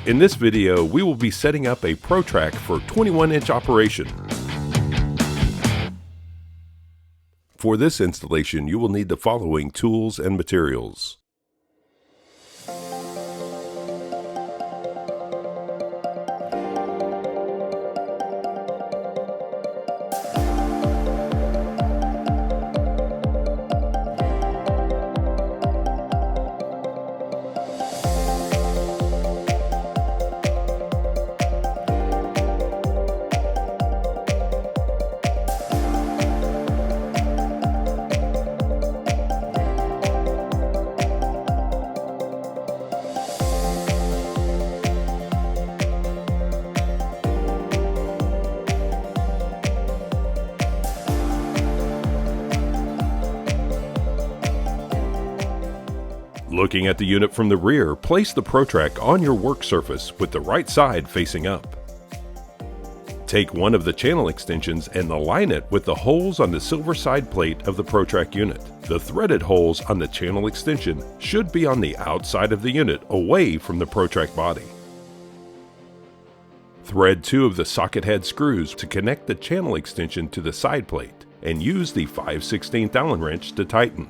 In this video, we will be setting up a ProTrak for 21-inch operation. For this installation, you will need the following tools and materials. Looking at the unit from the rear, place the ProTrak on your work surface with the right side facing up. Take one of the channel extensions and align it with the holes on the silver side plate of the ProTrak unit. The threaded holes on the channel extension should be on the outside of the unit, away from the ProTrak body. Thread two of the socket head screws to connect the channel extension to the side plate, and use the 5/16 Allen wrench to tighten.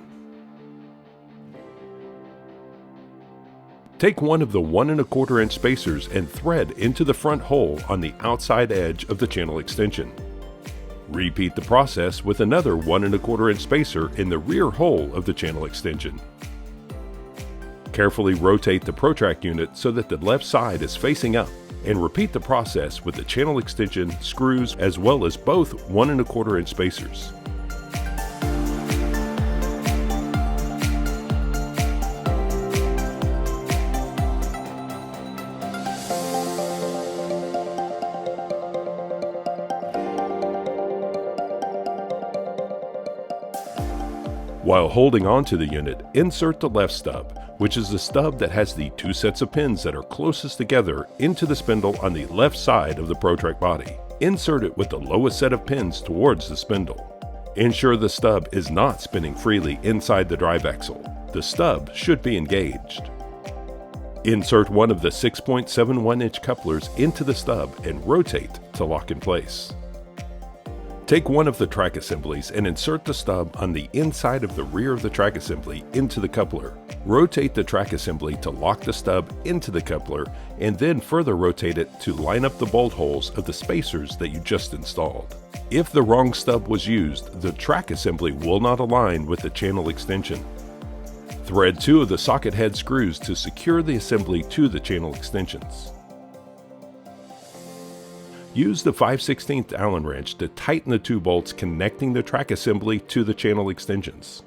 Take one of the 1 1/4 inch spacers and thread into the front hole on the outside edge of the channel extension. Repeat the process with another 1 1/4 inch spacer in the rear hole of the channel extension. Carefully rotate the ProTrak unit so that the left side is facing up, and repeat the process with the channel extension, screws, as well as both 1 1/4 inch spacers. While holding onto the unit, insert the left stub, which is the stub that has the 2 sets of pins that are closest together, into the spindle on the left side of the ProTrak body. Insert it with the lowest set of pins towards the spindle. Ensure the stub is not spinning freely inside the drive axle. The stub should be engaged. Insert one of the 6.71 inch couplers into the stub and rotate to lock in place. Take one of the track assemblies and insert the stub on the inside of the rear of the track assembly into the coupler. Rotate the track assembly to lock the stub into the coupler, and then further rotate it to line up the bolt holes of the spacers that you just installed. If the wrong stub was used, the track assembly will not align with the channel extension. Thread 2 of the socket head screws to secure the assembly to the channel extensions. Use the 5/16 Allen wrench to tighten the 2 bolts connecting the track assembly to the channel extensions.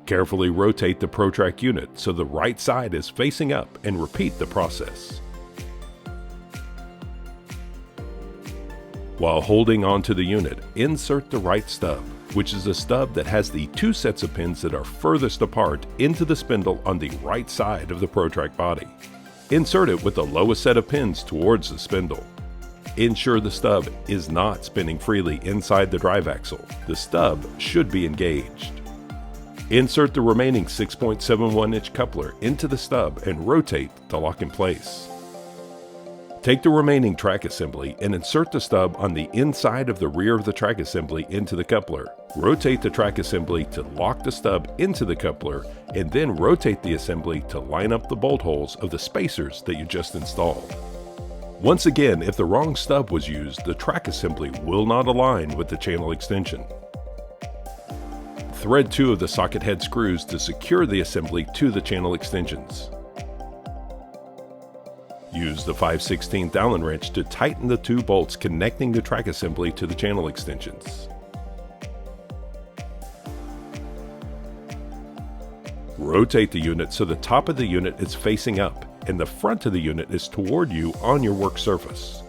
Carefully rotate the ProTrak unit so the right side is facing up, and repeat the process. While holding onto the unit, insert the right stub, which is the stub that has the 2 sets of pins that are furthest apart, into the spindle on the right side of the ProTrak body. Insert it with the lowest set of pins towards the spindle. Ensure the stub is not spinning freely inside the drive axle. The stub should be engaged. Insert the remaining 6.71 inch coupler into the stub and rotate to lock in place. Take the remaining track assembly and insert the stub on the inside of the rear of the track assembly into the coupler. Rotate the track assembly to lock the stub into the coupler, and then rotate the assembly to line up the bolt holes of the spacers that you just installed. Once again, if the wrong stub was used, the track assembly will not align with the channel extension. Thread 2 of the socket head screws to secure the assembly to the channel extensions. Use the 5/16 Allen wrench to tighten the 2 bolts connecting the track assembly to the channel extensions. Rotate the unit so the top of the unit is facing up and the front of the unit is toward you on your work surface.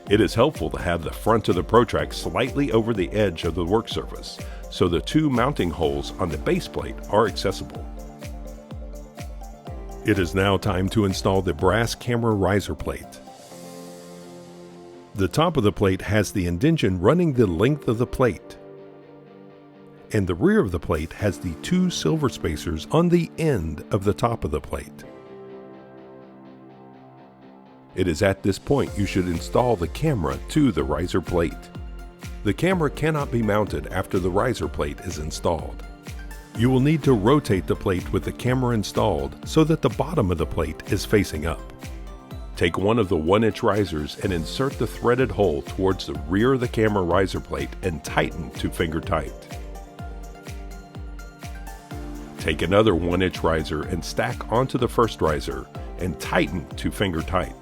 It is helpful to have the front of the ProTrak slightly over the edge of the work surface, so the 2 mounting holes on the base plate are accessible. It is now time to install the brass camera riser plate. The top of the plate has the indention running the length of the plate. and the rear of the plate has the two silver spacers on the end of the top of the plate. It is at this point you should install the camera to the riser plate. The camera cannot be mounted after the riser plate is installed. You will need to rotate the plate with the camera installed so that the bottom of the plate is facing up. Take one of the 1-inch risers and insert the threaded hole towards the rear of the camera riser plate and tighten to finger tight. Take another 1-inch riser and stack onto the first riser and tighten to finger tight.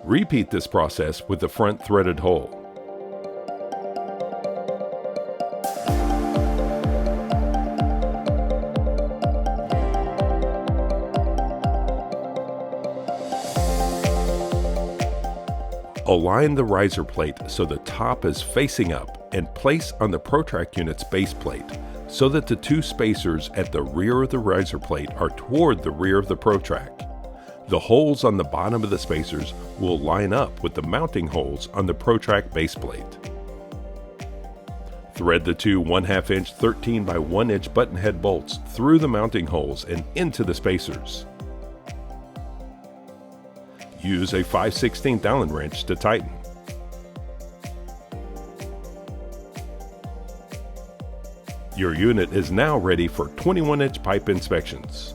Repeat this process with the front threaded hole. Align the riser plate so the top is facing up and place on the ProTrak unit's base plate so that the two spacers at the rear of the riser plate are toward the rear of the ProTrak. The holes on the bottom of the spacers will line up with the mounting holes on the ProTrak base plate. Thread the two 1/2 inch 13 by 1 inch button head bolts through the mounting holes and into the spacers. Use a 5/16 Allen wrench to tighten. Your unit is now ready for 21-inch pipe inspections.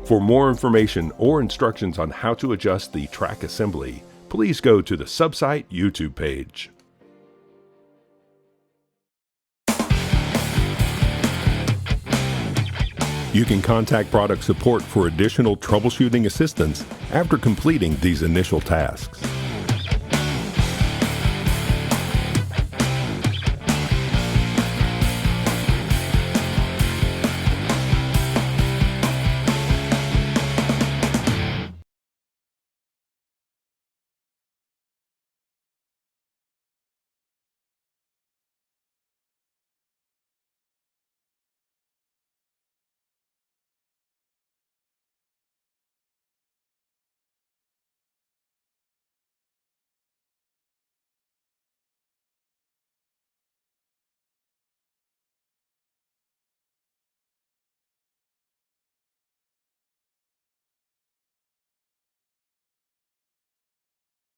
For more information or instructions on how to adjust the track assembly, please go to the Subsite YouTube page. You can contact product support for additional troubleshooting assistance after completing these initial tasks.